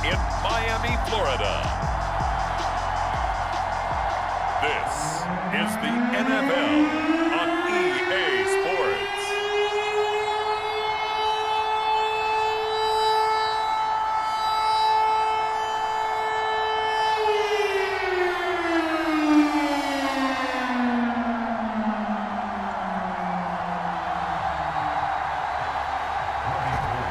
in Miami, Florida. This is the NFL on EA Sports.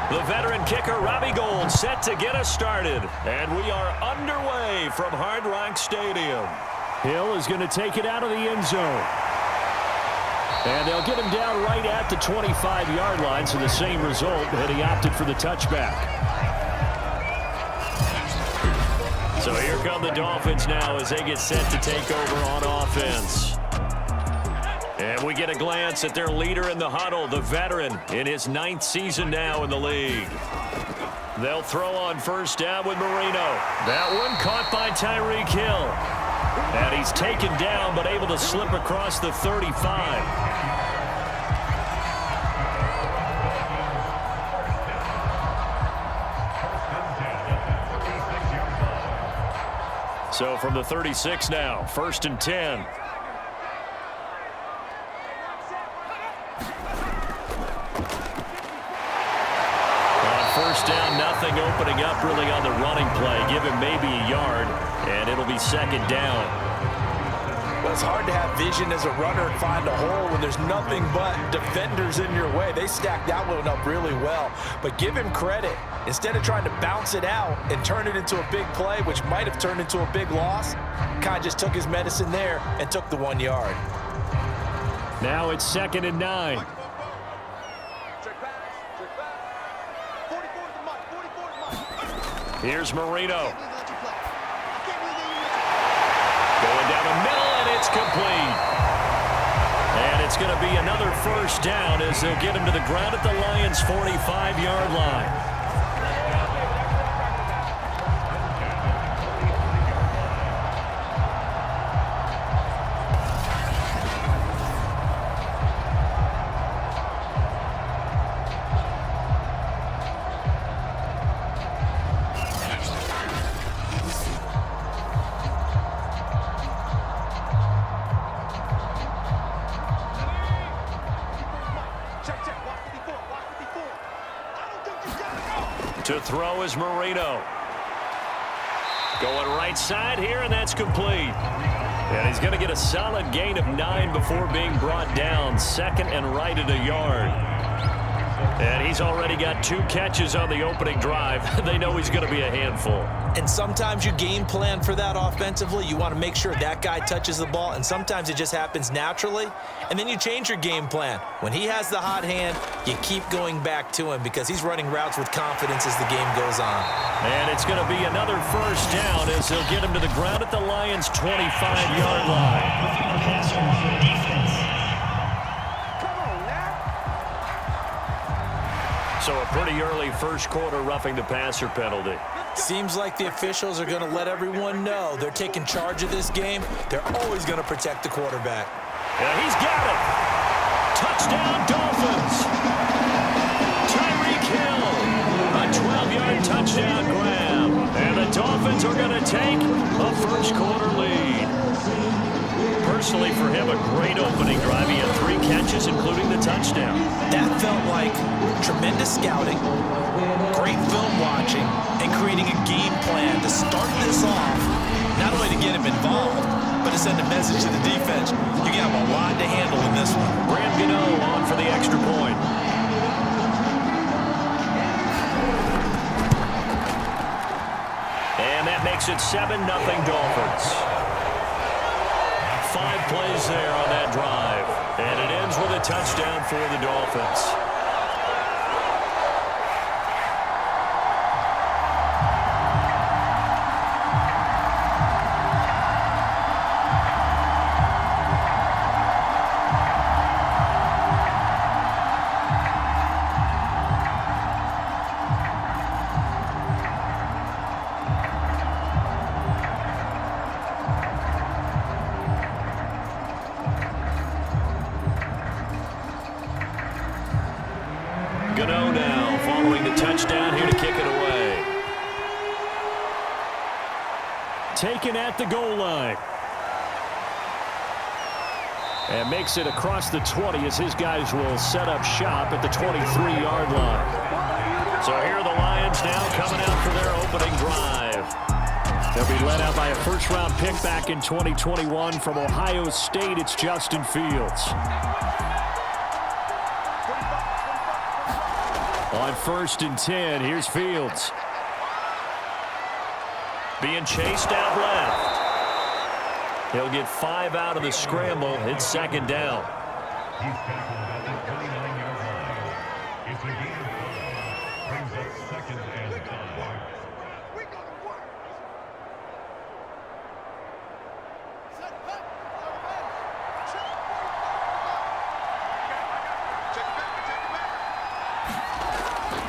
The veteran kicker, Robbie Gould, set to get us started. And we are underway from Hard Rock Stadium. Hill is going to take it out of the end zone. And they'll get him down right at the 25-yard line, so the same result, but he opted for the touchback. So here come the Dolphins now as they get set to take over on offense. And we get a glance at their leader in the huddle, the veteran, in his 9th season now in the league. They'll throw on first down with Marino. That one caught by Tyreek Hill. And he's taken down but able to slip across the 35. So from the 36 now, 1st and 10. First down, nothing opening up really on the running play. Give him maybe a yard, and it'll be 2nd down. Well, it's hard to have vision as a runner and find a hole when there's nothing but defenders in your way. They stacked that one up really well. But give him credit. Instead of trying to bounce it out and turn it into a big play, which might have turned into a big loss, kind of just took his medicine there and took the 1 yard. Now it's 2nd and 9. Here's Marino. Going down the middle, and it's complete. And it's going to be another first down as they'll get him to the ground at the Lions' 45-yard line. To throw is Marino. Going right side here, and that's complete. And he's going to get a solid gain of 9 before being brought down. 2nd and right at a yard. And he's already got 2 catches on the opening drive. They know he's going to be a handful. And sometimes you game plan for that offensively. You want to make sure that guy touches the ball, and sometimes it just happens naturally. And then you change your game plan. When he has the hot hand, you keep going back to him because he's running routes with confidence as the game goes on. And it's going to be another first down as they'll get him to the ground at the Lions' 25-yard line. So a pretty early first quarter roughing the passer penalty. Seems like the officials are going to let everyone know they're taking charge of this game. They're always going to protect the quarterback. And he's got it. Touchdown, Dolphins. Tyreek Hill. A 12-yard touchdown grab. And the Dolphins are going to take a first quarter lead. Personally, for him, a great opening drive. He had 3 catches, including the touchdown. That felt like tremendous scouting, great film watching, and creating a game plan to start this off, not only to get him involved, but to send a message to the defense. You have a lot to handle in this one. Graham Gano on for the extra point. And that makes it 7-0 Dolphins. 5 plays there on that drive. And it ends with a touchdown for the Dolphins. Gano now following the touchdown here to kick it away. taken at the goal line. And makes it across the 20 as his guys will set up shop at the 23-yard line. So here are the Lions now coming out for their opening drive. They'll be led out by a first-round pick back in 2021 from Ohio State. It's Justin Fields. On 1st and 10, here's Fields. Being chased out left. He'll get 5 out of the scramble. It's 2nd down. He's tackled at the 29-yard line. It's a gain of 5. Brings up 2nd and 5. We go to work.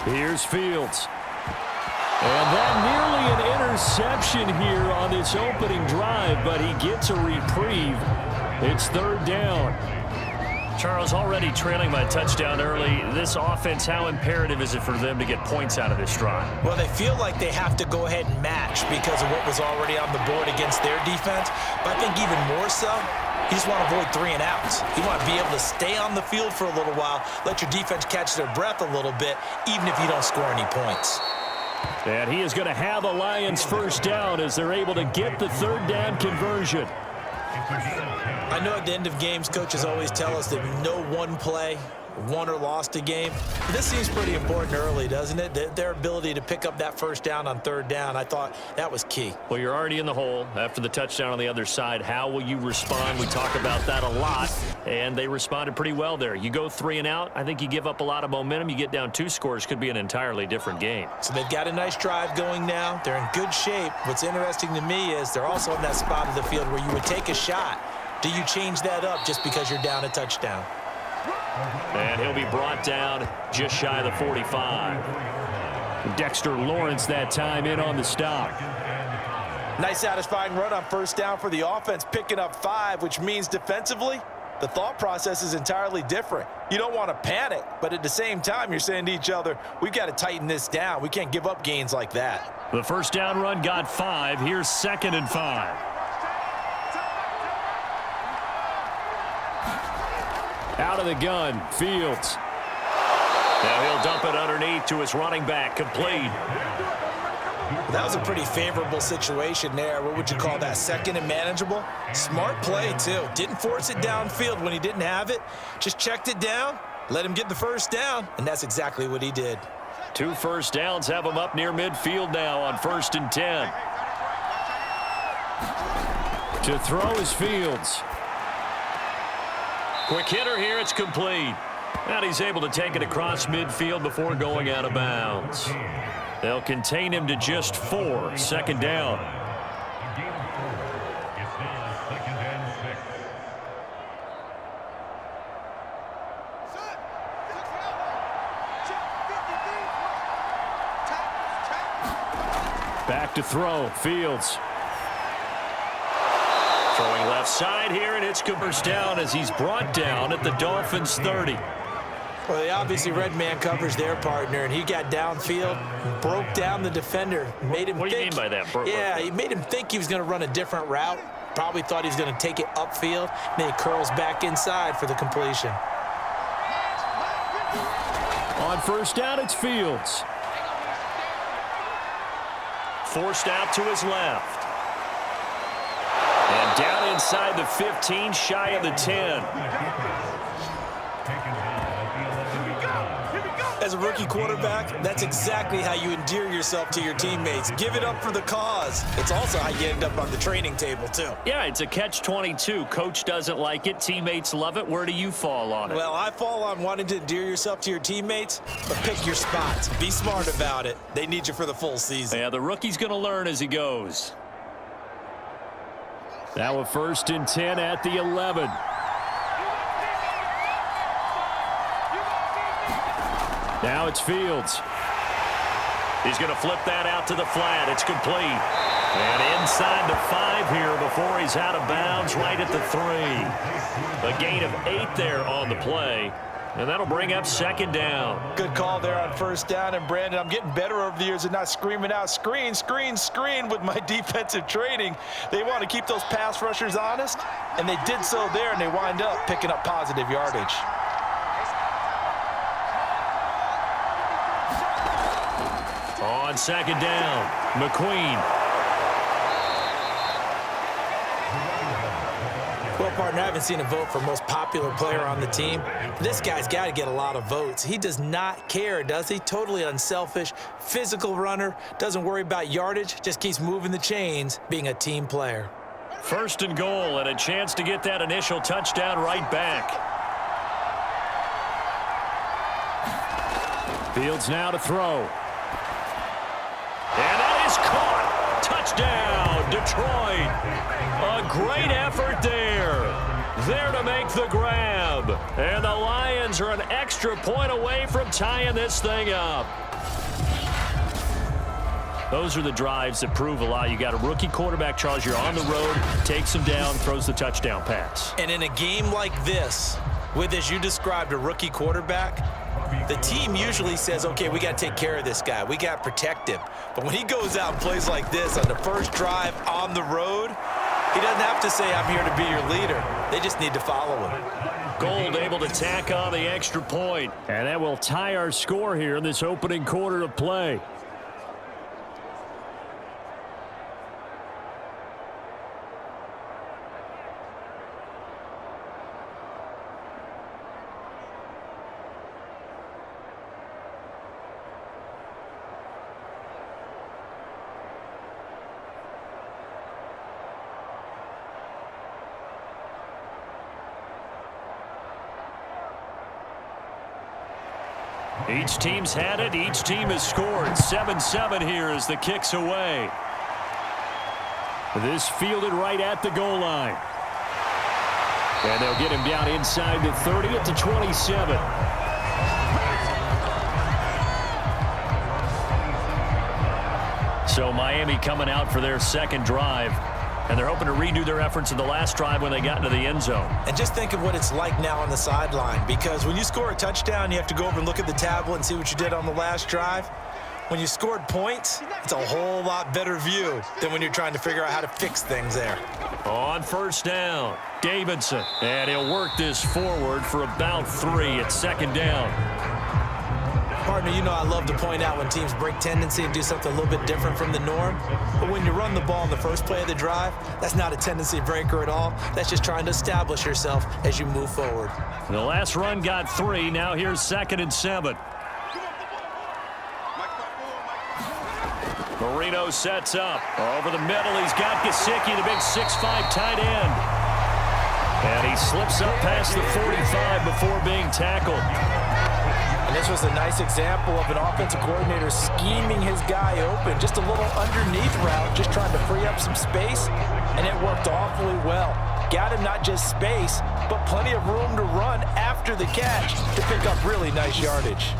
Here's Fields. And that nearly an interception here on this opening drive, but he gets a reprieve. It's 3rd down. Charles, already trailing by a touchdown early. This offense, how imperative is it for them to get points out of this drive? Well, they feel like they have to go ahead and match because of what was already on the board against their defense. But I think even more so, you just want to avoid 3 and outs. You want to be able to stay on the field for a little while, let your defense catch their breath a little bit, even if you don't score any points. And he is going to have a Lions 1st down as they're able to get the 3rd down conversion. I know at the end of games, coaches always tell us that no one play won or lost a game. But this seems pretty important early, doesn't it? Their ability to pick up that 1st down on 3rd down, I thought that was key. Well, you're already in the hole after the touchdown on the other side. How will you respond? We talk about that a lot, and they responded pretty well there. You go 3 and out, I think you give up a lot of momentum. You get down 2 scores, could be an entirely different game. So they've got a nice drive going now. They're in good shape. What's interesting to me is they're also in that spot of the field where you would take a shot. Do you change that up just because you're down a touchdown? And he'll be brought down just shy of the 45. Dexter Lawrence that time in on the stop. Nice satisfying run on 1st down for the offense, picking up 5, which means defensively, the thought process is entirely different. You don't want to panic, but at the same time, you're saying to each other, we've got to tighten this down. We can't give up gains like that. The 1st down run got 5. Here's 2nd and 5. Out of the gun, Fields. Now he'll dump it underneath to his running back, complete. That was a pretty favorable situation there. What would you call that, 2nd and manageable? Smart play, too. Didn't force it downfield when he didn't have it. Just checked it down, let him get the 1st down, and that's exactly what he did. 2 first downs have him up near midfield now on 1st and 10. To throw is Fields. Quick hitter here, it's complete. And he's able to take it across midfield before going out of bounds. They'll contain him to just 4, 2nd down. It's now 2nd and 6. Back to throw, Fields. Throwing left side here, and it's Cooper's down as he's brought down at the Dolphins 30. Well, they obviously red man covers their partner, and he got downfield, broke down the defender, made him What do you think. mean by that? Yeah, he made him think he was going to run a different route. Probably thought he was going to take it upfield, and then he curls back inside for the completion. On 1st down, it's Fields. Forced out to his left. And down inside the 15, shy of the 10. As a rookie quarterback, that's exactly how you endear yourself to your teammates. Give it up for the cause. It's also how you end up on the training table, too. Yeah, it's a catch-22. Coach doesn't like it. Teammates love it. Where do you fall on it? Well, I fall on wanting to endear yourself to your teammates, but pick your spots. Be smart about it. They need you for the full season. Yeah, the rookie's going to learn as he goes. Now a 1st and 10 at the 11. Now it's Fields. He's going to flip that out to the flat. It's complete. And inside the 5 here before he's out of bounds right at the 3. A gain of 8 there on the play. And that'll bring up second down. Good call there on first down. And, Brandon, I'm getting better over the years at not screaming out, screen, screen, screen with my defensive training. They want to keep those pass rushers honest, and they did so there, and they wind up picking up positive yardage. On second down, McQueen. Well, partner, I haven't seen a vote for most popular player on the team. This guy's got to get a lot of votes. He does not care, does he? Totally unselfish, physical runner, doesn't worry about yardage, just keeps moving the chains, being a team player. First and goal, and a chance to get that initial touchdown right back. Fields now to throw. And that is caught. Touchdown, Detroit. A great effort there. There to make the grab. And the Lions are an extra point away from tying this thing up. Those are the drives that prove a lot. You got a rookie quarterback, Charles. You're on the road, takes him down, throws the touchdown pass. And in a game like this, with, as you described, a rookie quarterback, the team usually says, okay, we got to take care of this guy. We got to protect him. But when he goes out and plays like this on the first drive on the road, he doesn't have to say, I'm here to be your leader. They just need to follow him. Gold able to tack on the extra point. And that will tie our score here in this opening quarter of play. Each team's had it. Each team has scored. 7-7 here as the kick's away. This fielded right at the goal line. And they'll get him down inside the 30 at the 27. So Miami coming out for their second drive. And they're hoping to redo their efforts in the last drive when they got into the end zone. And just think of what it's like now on the sideline, because when you score a touchdown, you have to go over and look at the tablet and see what you did on the last drive. When you scored points, it's a whole lot better view than when you're trying to figure out how to fix things there. On first down, Davidson. And he'll work this forward for about 3 at second down. Partner, you know I love to point out when teams break tendency and do something a little bit different from the norm. But when you run the ball in the first play of the drive, that's not a tendency breaker at all. That's just trying to establish yourself as you move forward. The last run got 3. Now here's 2nd and 7. Marino sets up. Over the middle, he's got Gesicki, the big 6'5" tight end. And he slips up past the 45 before being tackled. And this was a nice example of an offensive coordinator scheming his guy open. Just a little underneath route, just trying to free up some space, and it worked awfully well. Got him not just space, but plenty of room to run after the catch to pick up really nice yardage.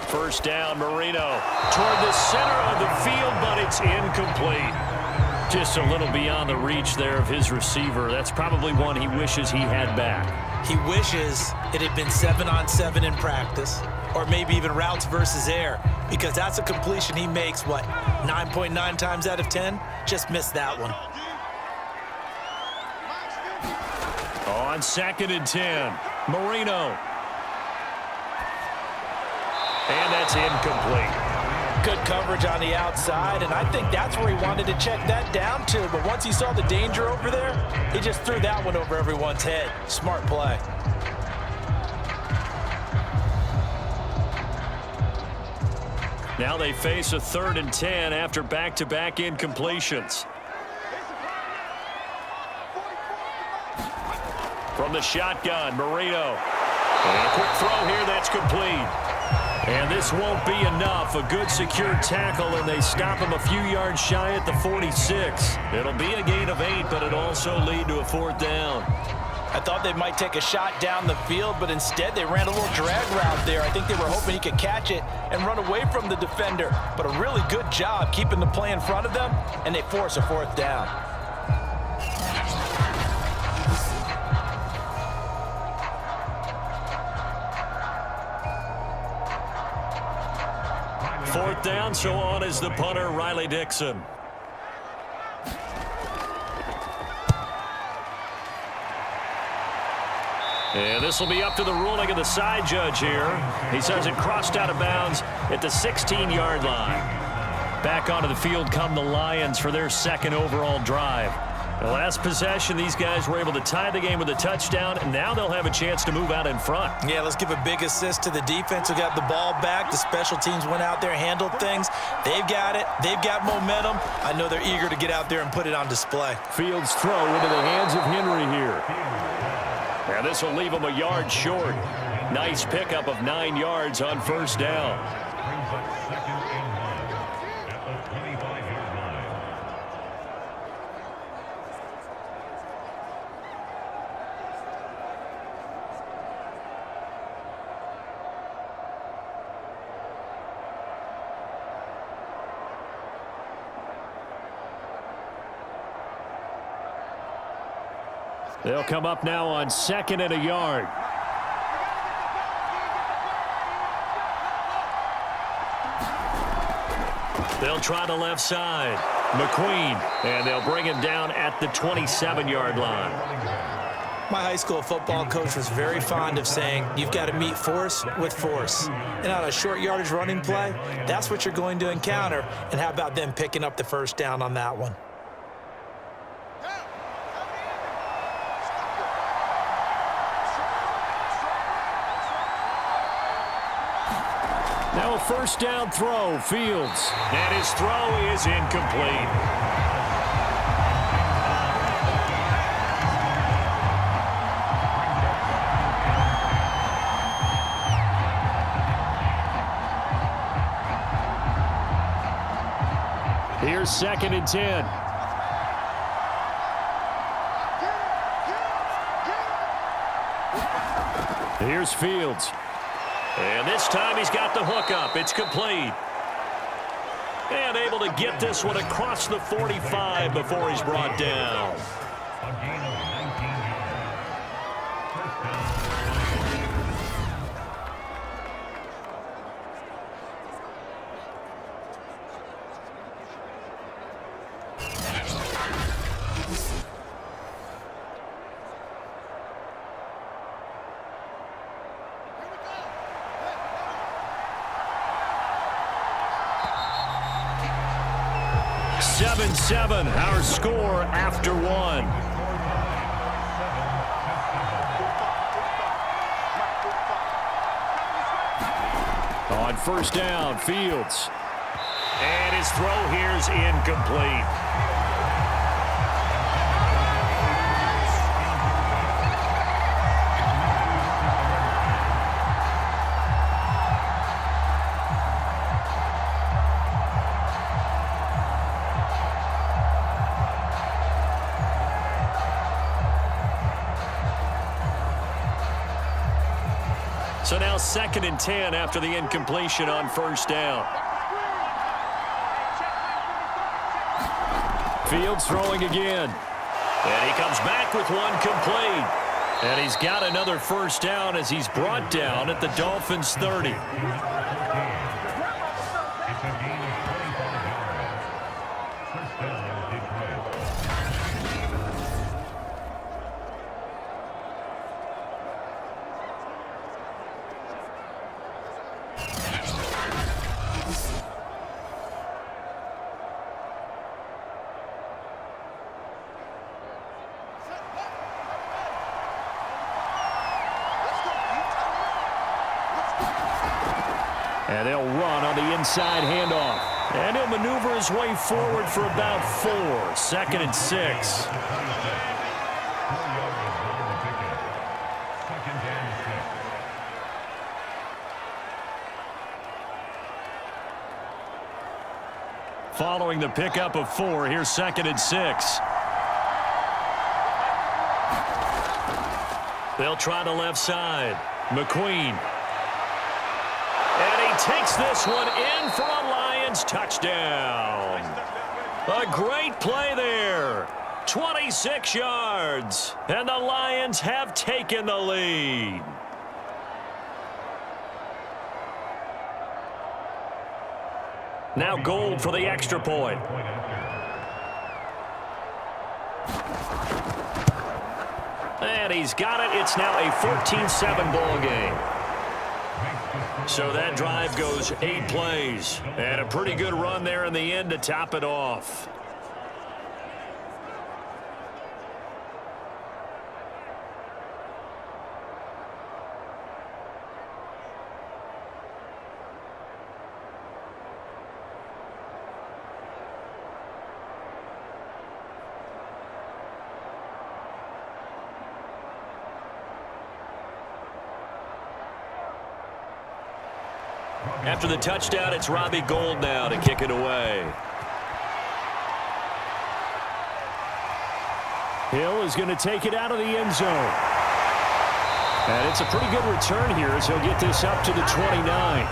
First down, Marino toward the center of the field, but it's incomplete. Just a little beyond the reach there of his receiver. That's probably one he wishes he had back. He wishes it had been 7-on-7 in practice, or maybe even routes versus air, because that's a completion he makes, what, 9.9 times out of 10? Just missed that one. On 2nd and 10, Marino. And that's incomplete. Good coverage on the outside, and I think that's where he wanted to check that down to. But once he saw the danger over there, he just threw that one over everyone's head. Smart play. Now they face a 3rd and 10 after back-to-back incompletions. From the shotgun, Marino. And a quick throw here that's complete. And this won't be enough. A good secure tackle, and they stop him a few yards shy at the 46. It'll be a gain of 8, but it'll also lead to a 4th down. I thought they might take a shot down the field, but instead they ran a little drag route there. I think they were hoping he could catch it and run away from the defender. But a really good job keeping the play in front of them, and they force a fourth down. Fourth down, so on is the punter, Riley Dixon. And this will be up to the ruling of the side judge here. He says it crossed out of bounds at the 16-yard line. Back onto the field come the Lions for their second overall drive. The last possession, these guys were able to tie the game with a touchdown, and now they'll have a chance to move out in front. Yeah, let's give a big assist to the defense who got the ball back. The special teams went out there, handled things. They've got it. They've got momentum. I know they're eager to get out there and put it on display. Fields throw into the hands of Henry here. And this will leave him a yard short. Nice pickup of 9 yards on first down. Brings up second and 1 at the 25-yard line. They'll come up now on second and a yard. They'll try the left side. McQueen, and they'll bring him down at the 27-yard line. My high school football coach was very fond of saying, you've got to meet force with force. And on a short yardage running play, that's what you're going to encounter. And how about them picking up the first down on that one? Now a first down throw, Fields. And his throw is incomplete. Here's second and 10. Here's Fields. And this time he's got the hook up. It's complete. And able to get this one across the 45 before he's brought down. A gain of 19 yards. First down. Seven, our score after one. On first down, Fields. And his throw here's incomplete. So now second and 10 after the incompletion on first down. Fields throwing again. And he comes back with one complete. And he's got another first down as he's brought down at the Dolphins' 30. It's a gain of 25 yards. First down, Detroit. And they'll run on the inside handoff. And he'll maneuver his way forward for about 4. Second and 6. 4 yards on the pickup. Second and 6. Following the pickup of 4, here's second and 6. They'll try the left side. McQueen. And he takes this one in for a Lions touchdown. A great play there. 26 yards. And the Lions have taken the lead. Now Gold for the extra point. And he's got it. It's now a 14-7 ball game. So that drive goes 8 plays. And a pretty good run there in the end to top it off. After the touchdown, it's Robbie Gould now to kick it away. Hill is going to take it out of the end zone. And it's a pretty good return here as he'll get this up to the 29.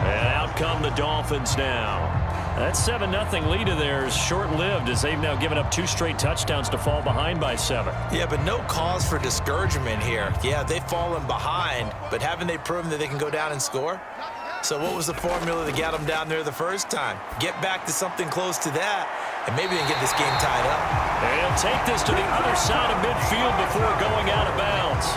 And out come the Dolphins now. That 7-0 lead of theirs short-lived as they've now given up 2 straight touchdowns to fall behind by 7. Yeah, but no cause for discouragement here. Yeah, they've fallen behind, but haven't they proven that they can go down and score? So what was the formula that got them down there the first time? Get back to something close to that, and maybe they can get this game tied up. And he'll take this to the other side of midfield before going out of bounds.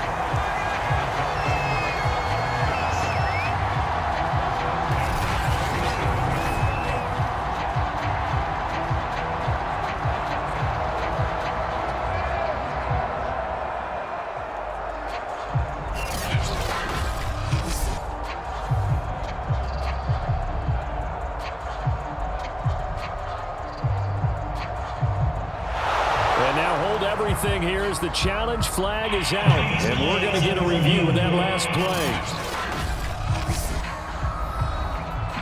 Everything here is the challenge flag is out, and we're going to get a review of that last play.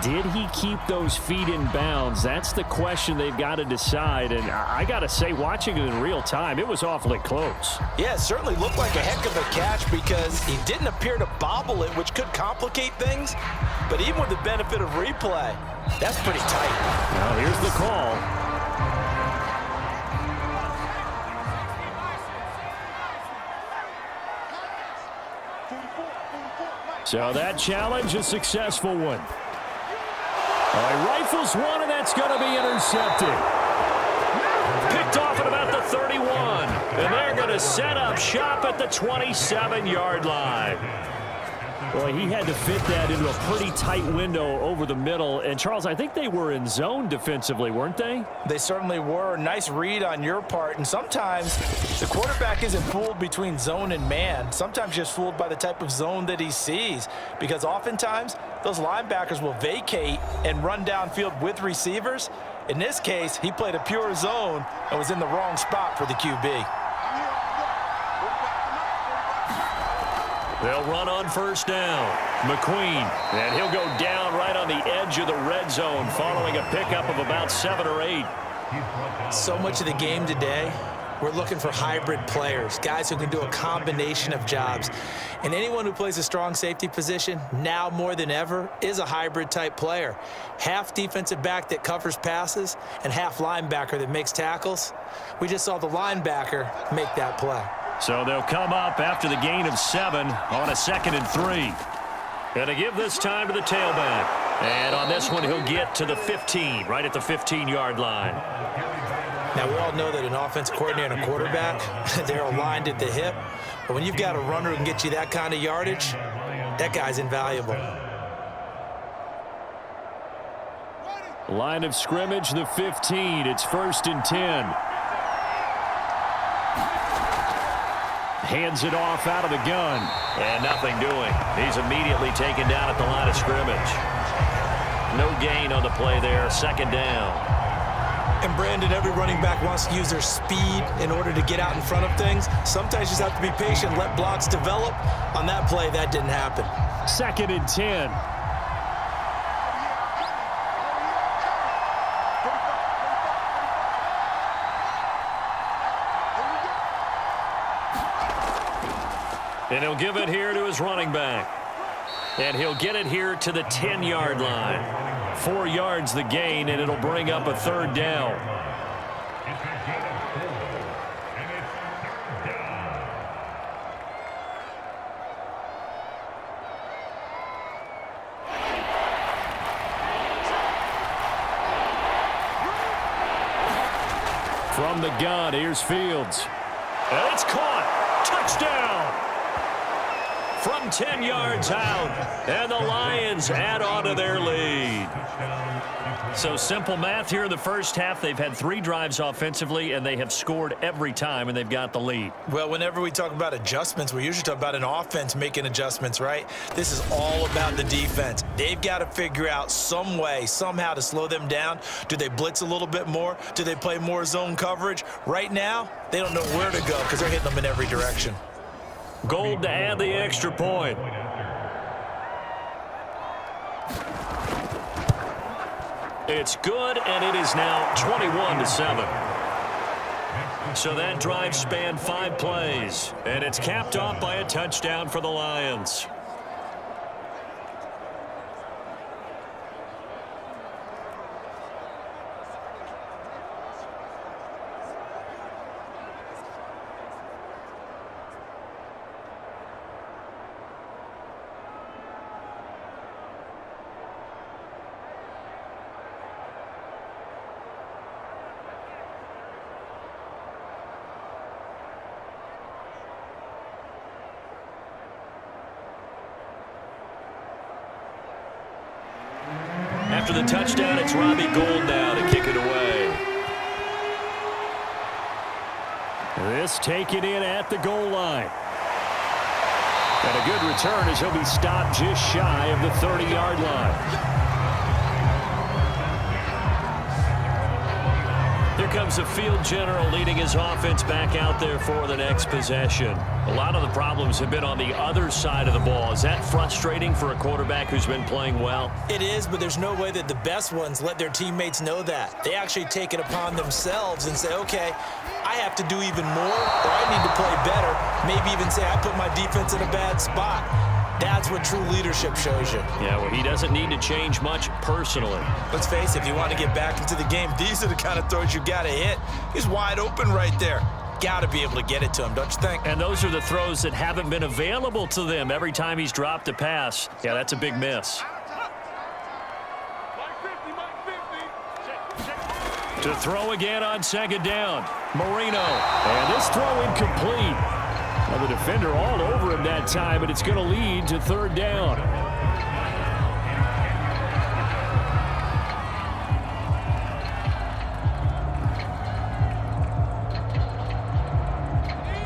Did he keep those feet in bounds? That's the question they've got to decide, and I got to say, watching it in real time, it was awfully close. Yeah, it certainly looked like a heck of a catch because he didn't appear to bobble it, which could complicate things, but even with the benefit of replay, that's pretty tight. Now here's the call. So that challenge, a successful one. He rifles one, and that's going to be intercepted. Picked off at about the 31. And they're going to set up shop at the 27-yard line. Boy, he had to fit that into a pretty tight window over the middle. And, Charles, I think they were in zone defensively, weren't they? They certainly were. Nice read on your part. And sometimes the quarterback isn't fooled between zone and man. Sometimes just fooled by the type of zone that he sees. Because oftentimes, those linebackers will vacate and run downfield with receivers. In this case, he played a pure zone and was in the wrong spot for the QB. They'll run on first down. McQueen, and he'll go down right on the edge of the red zone following a pickup of about 7 or 8. So much of the game today, we're looking for hybrid players, guys who can do a combination of jobs. And anyone who plays a strong safety position, now more than ever, is a hybrid type player. Half defensive back that covers passes and half linebacker that makes tackles. We just saw the linebacker make that play. So they'll come up after the gain of 7 on a 2nd and 3. And to give this time to the tailback. And on this one, he'll get to the 15, right at the 15-yard line. Now, we all know that an offense coordinator and a quarterback, they're aligned at the hip. But when you've got a runner who can get you that kind of yardage, that guy's invaluable. Line of scrimmage, the 15. It's 1st and 10. Hands it off out of the gun. And nothing doing. He's immediately taken down at the line of scrimmage. No gain on the play there. 2nd down. And Brandon, every running back wants to use their speed in order to get out in front of things. Sometimes you just have to be patient, let blocks develop. On that play, that didn't happen. 2nd and 10. And he'll give it here to his running back. And he'll get it here to the 10-yard line. 4 yards the gain, and it'll bring up a third down. It's a gain of 4, and it's third down. From the gun, here's Fields. And it's caught. Touchdown. From 10 yards out, and the Lions add on to their lead. So simple math here in the first half. They've had 3 drives offensively, and they have scored every time, and they've got the lead. Well, whenever we talk about adjustments, we usually talk about an offense making adjustments, right? This is all about the defense. They've got to figure out some way, somehow to slow them down. Do they blitz a little bit more? Do they play more zone coverage? Right now, they don't know where to go because they're hitting them in every direction. Gold to add the extra point. It's good, and it is now 21-7. So that drive spanned 5 plays, and it's capped off by a touchdown for the Lions. After the touchdown, it's Robbie Gould now to kick it away. This taken in at the goal line. And a good return as he'll be stopped just shy of the 30-yard line. Here comes the field general leading his offense back out there for the next possession. A lot of the problems have been on the other side of the ball. Is that frustrating for a quarterback who's been playing well? It is, but there's no way that the best ones let their teammates know that. They actually take it upon themselves and say, okay, I have to do even more, or I need to play better. Maybe even say I put my defense in a bad spot. That's what true leadership shows you. Yeah, well, he doesn't need to change much personally. Let's face it, if you want to get back into the game, these are the kind of throws you got to hit. He's wide open right there. Got to be able to get it to him, don't you think? And those are the throws that haven't been available to them every time he's dropped a pass. Yeah, that's a big miss. To throw again on second down. Marino. And this throw incomplete. Now the defender all over him that time, but it's going to lead to third down.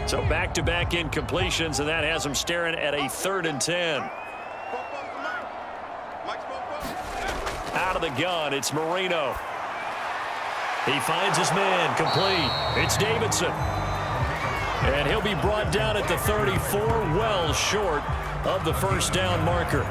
So back-to-back incompletions, and that has him staring at a 3rd and 10. Out of the gun, it's Marino. He finds his man, complete. It's Davidson. And he'll be brought down at the 34, well short of the first down marker.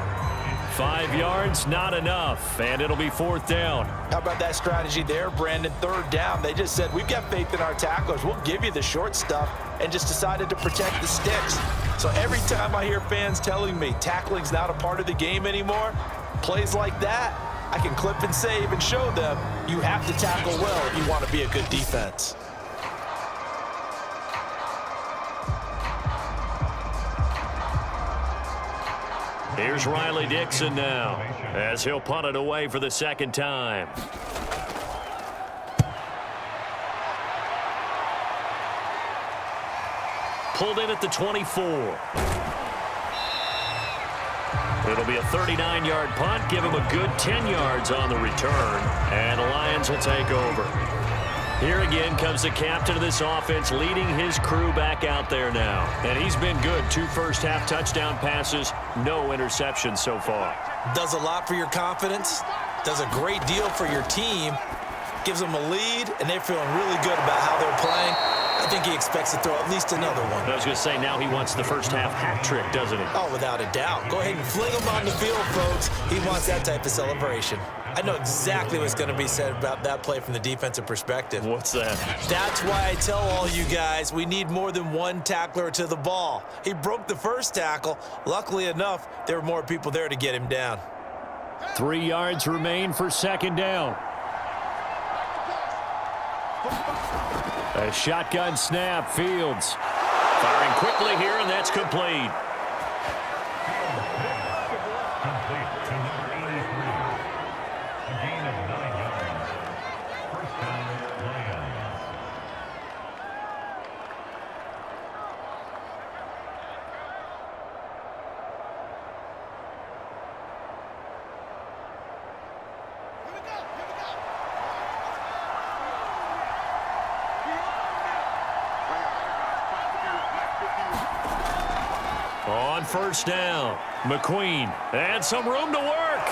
5 yards, not enough, and it'll be 4th down. How about that strategy there, Brandon? 3rd down. They just said, we've got faith in our tacklers. We'll give you the short stuff, and just decided to protect the sticks. So every time I hear fans telling me tackling's not a part of the game anymore, plays like that, I can clip and save and show them you have to tackle well if you want to be a good defense. Here's Riley Dixon now, as he'll punt it away for the 2nd time. Pulled in at the 24. It'll be a 39-yard punt, give him a good 10 yards on the return, and the Lions will take over. Here again comes the captain of this offense, leading his crew back out there now. And he's been good. 2 first-half touchdown passes, no interceptions so far. Does a lot for your confidence, does a great deal for your team, gives them a lead, and they're feeling really good about how they're playing. I think he expects to throw at least another one. I was going to say, now he wants the first half hat trick, doesn't he? Oh, without a doubt. Go ahead and fling him on the field, folks. He wants that type of celebration. I know exactly what's going to be said about that play from the defensive perspective. What's that? That's why I tell all you guys we need more than one tackler to the ball. He broke the first tackle. Luckily enough, there were more people there to get him down. 3 yards remain for second down. A shotgun snap, Fields. Firing quickly here, and that's complete. Complete to number 83. A gain of 9 yards. First down, Lions. On first down, McQueen, and some room to work.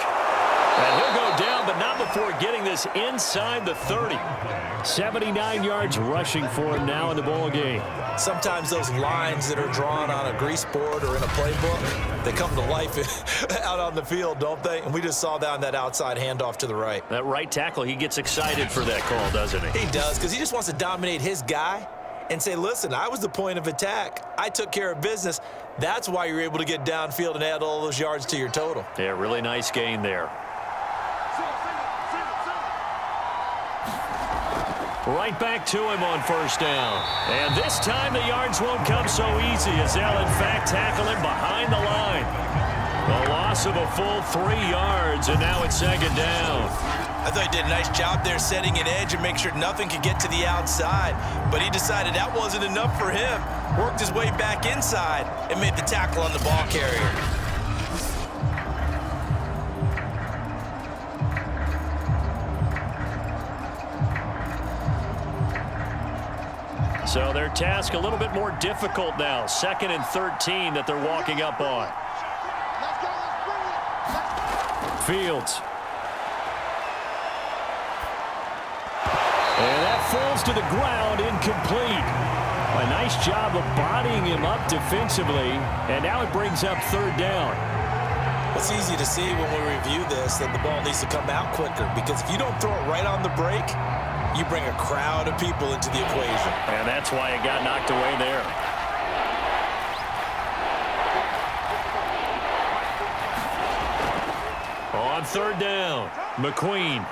And he'll go down, but not before getting this inside the 30. 79 yards rushing for him now in the ball game. Sometimes those lines that are drawn on a grease board or in a playbook, they come to life out on the field, don't they? And we just saw that on that outside handoff to the right. That right tackle, he gets excited for that call, doesn't he? He does, because he just wants to dominate his guy and say, listen, I was the point of attack. I took care of business. That's why you're able to get downfield and add all those yards to your total. Yeah, really nice gain there. Right back to him on first down. And this time the yards won't come so easy as they'll in fact tackle him behind the line. A loss of a full 3 yards, and now it's second down. I thought he did a nice job there setting an edge and make sure nothing could get to the outside. But he decided that wasn't enough for him. Worked his way back inside and made the tackle on the ball carrier. So their task a little bit more difficult now. 2nd and 13 that they're walking up on. Fields. And that falls to the ground, incomplete. A nice job of bodying him up defensively, and now it brings up third down. It's easy to see when we review this that the ball needs to come out quicker, because if you don't throw it right on the break, you bring a crowd of people into the equation. And that's why it got knocked away there. On third down, McQueen.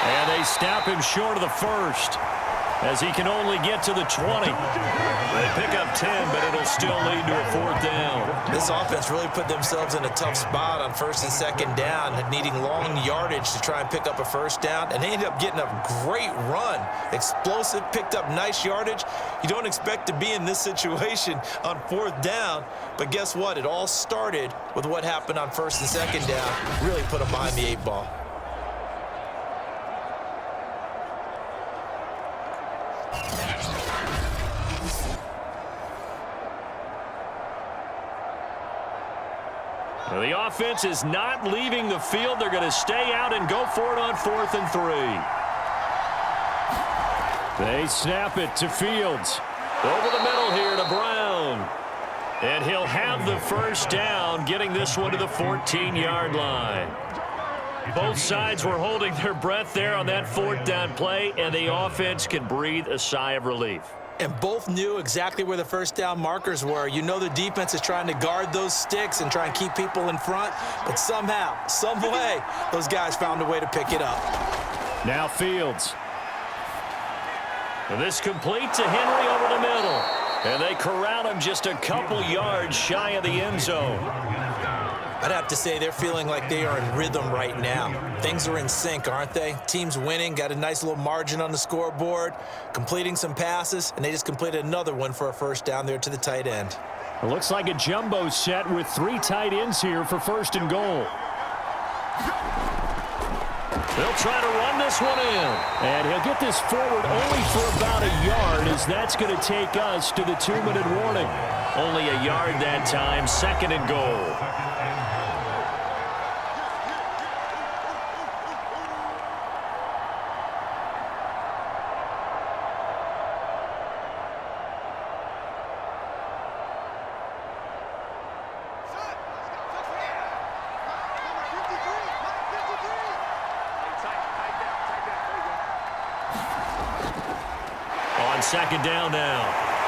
And they snap him short of the first as he can only get to the 20. They pick up 10, but it'll still lead to a fourth down. This offense really put themselves in a tough spot on first and second down, needing long yardage to try and pick up a first down, and they ended up getting a great run. Explosive, picked up nice yardage. You don't expect to be in this situation on fourth down, but guess what? It all started with what happened on first and second down. Really put them behind the 8 ball. Well, the offense is not leaving the field. They're going to stay out and go for it on 4th and 3. They snap it to Fields. Over the middle here to Brown. And he'll have the first down, getting this one to the 14-yard line. Both sides were holding their breath there on that fourth down play, and the offense can breathe a sigh of relief. And both knew exactly where the first down markers were. You know the defense is trying to guard those sticks and try and keep people in front, but somehow, some way, those guys found a way to pick it up. Now Fields. And this complete to Henry over the middle. And they corral him just a couple yards shy of the end zone. I'd have to say they're feeling like they are in rhythm right now. Things are in sync, aren't they? Team's winning, got a nice little margin on the scoreboard, completing some passes, and they just completed another one for a first down there to the tight end. It looks like a jumbo set with 3 tight ends here for first and goal. They'll try to run this one in. And he'll get this forward only for about a yard, as that's going to take us to the 2-minute warning. Only a yard that time, 2nd and goal. second down now.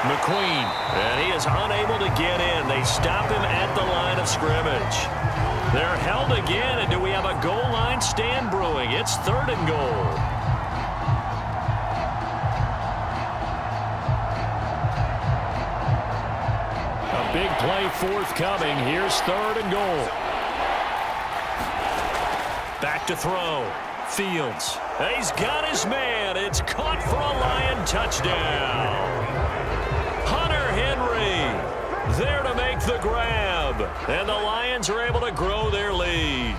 McQueen, and he is unable to get in. They stop him at the line of scrimmage. They're held again, and do we have a goal line stand brewing? It's 3rd and goal. A big play forthcoming. Here's 3rd and goal. Back to throw. Fields. He's got his man. It's caught for a Lion touchdown. Hunter Henry there to make the grab. And the Lions are able to grow their lead.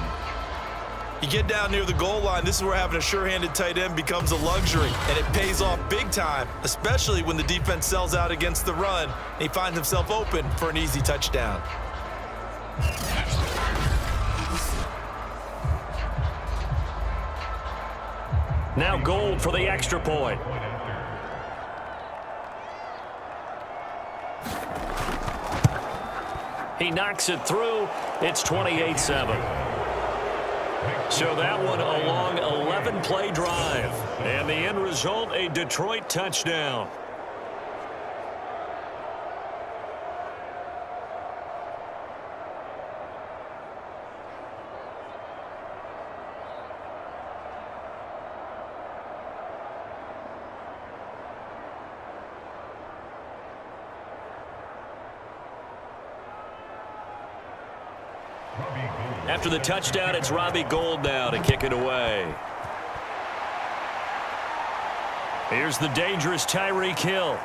You get down near the goal line, this is where having a sure-handed tight end becomes a luxury, and it pays off big time, especially when the defense sells out against the run, and he finds himself open for an easy touchdown. Now Gold for the extra point. He knocks it through. It's 28-7. So that one a long 11-play drive. And the end result, a Detroit touchdown. After the touchdown, it's Robbie Gould now to kick it away. Here's the dangerous Tyreek Hill.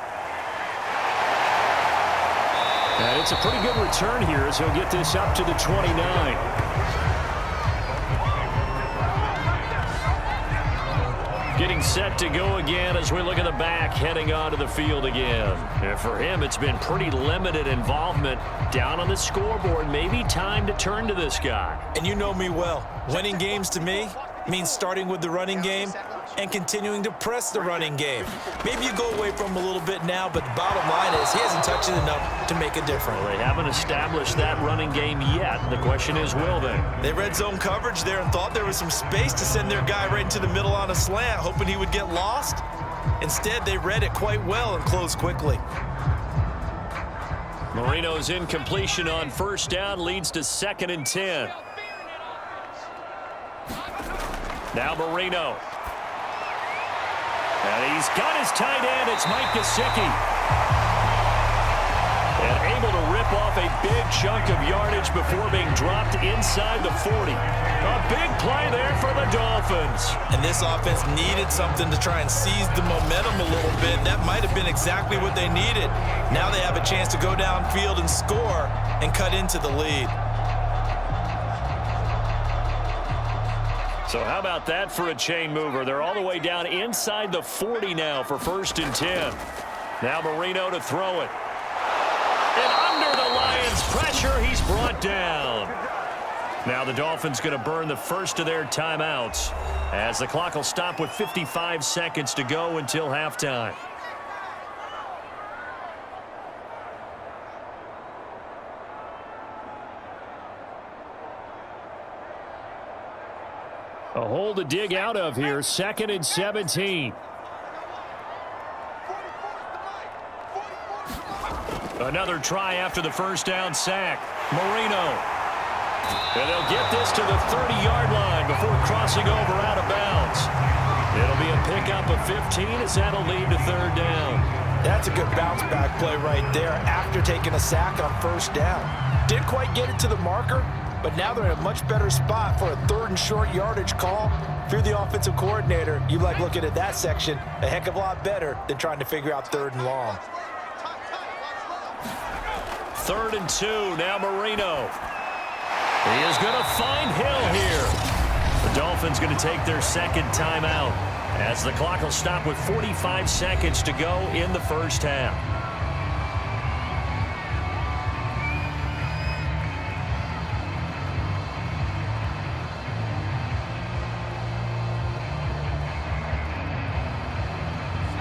And it's a pretty good return here as he'll get this up to the 29. Getting set to go again as we look at the back heading onto the field again. And for him, it's been pretty limited involvement down on the scoreboard. Maybe time to turn to this guy. And you know me well. Winning games to me means starting with the running game and continuing to press the running game. Maybe you go away from him a little bit now, but the bottom line is he hasn't touched it enough to make a difference. Well, they haven't established that running game yet. The question is, will they? They read zone coverage there and thought there was some space to send their guy right into the middle on a slant, hoping he would get lost. Instead, they read it quite well and closed quickly. Marino's incompletion on first down leads to 2nd and 10. Now Marino. And he's got his tight end. It's Mike Gesicki. And able to rip off a big chunk of yardage before being dropped inside the 40. A big play there for the Dolphins. And this offense needed something to try and seize the momentum a little bit. That might have been exactly what they needed. Now they have a chance to go downfield and score and cut into the lead. So how about that for a chain mover? They're all the way down inside the 40 now for 1st and 10. Now Marino to throw it. And under the Lions' pressure, he's brought down. Now the Dolphins going to burn the first of their timeouts as the clock will stop with 55 seconds to go until halftime. A hole to dig out of here, 2nd and 17. Another try after the first down sack. Marino. And they'll get this to the 30-yard line before crossing over out of bounds. It'll be a pickup of 15 as that'll lead to 3rd down. That's a good bounce-back play right there after taking a sack on first down. Didn't quite get it to the marker, but now they're in a much better spot for a 3rd and short yardage call. If you're the offensive coordinator, you like looking at that section a heck of a lot better than trying to figure out 3rd and long. 3rd and 2, now Marino. He is going to find Hill here. The Dolphins going to take their 2nd timeout as the clock will stop with 45 seconds to go in the first half.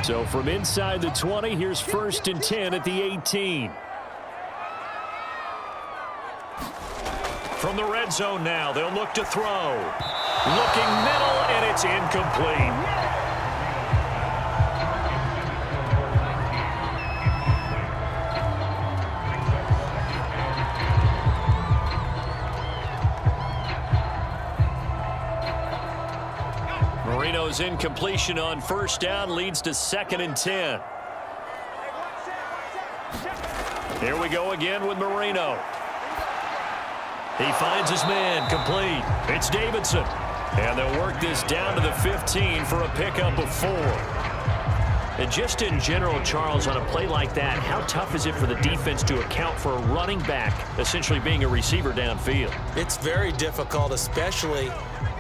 So from inside the 20, here's 1st and 10 at the 18. From the red zone now, they'll look to throw. Looking middle, and it's incomplete. Marino's incompletion on first down leads to 2nd and 10. Here we go again with Marino. He finds his man, complete. It's Davidson. And they'll work this down to the 15 for a pickup of 4. And just in general, Charles, on a play like that, how tough is it for the defense to account for a running back essentially being a receiver downfield? It's very difficult, especially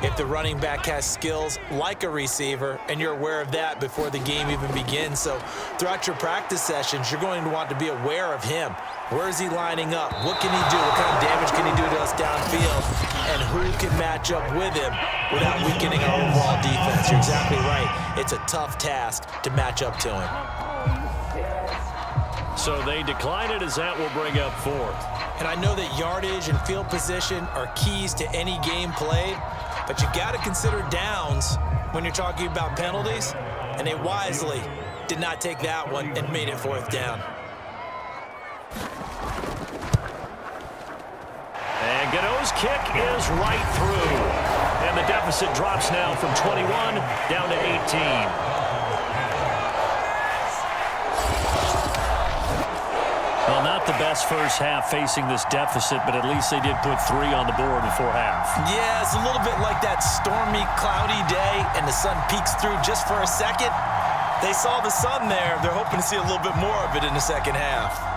if the running back has skills like a receiver, and you're aware of that before the game even begins. So throughout your practice sessions, you're going to want to be aware of him. Where is he lining up? What can he do? What kind of damage can he do to us downfield? And who can match up with him without weakening our overall defense? You're exactly right. It's a tough task to match up to him. So they decline it as that will bring up 4th. And I know that yardage and field position are keys to any game played, but you got to consider downs when you're talking about penalties, and they wisely did not take that one and made it 4th down. And Gano's kick is right through. And the deficit drops now from 21 down to 18. Well, not the best first half facing this deficit, but at least they did put 3 on the board before half. Yeah, it's a little bit like that stormy, cloudy day, and the sun peeks through just for a second. They saw the sun there. They're hoping to see a little bit more of it in the second half.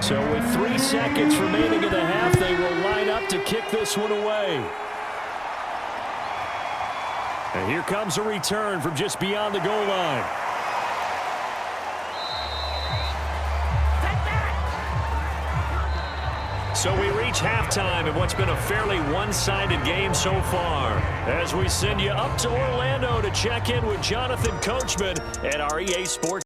So with 3 seconds remaining in the half, they will line up to kick this one away. And here comes a return from just beyond the goal line. So we reach halftime in what's been a fairly one-sided game so far, as we send you up to Orlando to check in with Jonathan Coachman at our EA Sports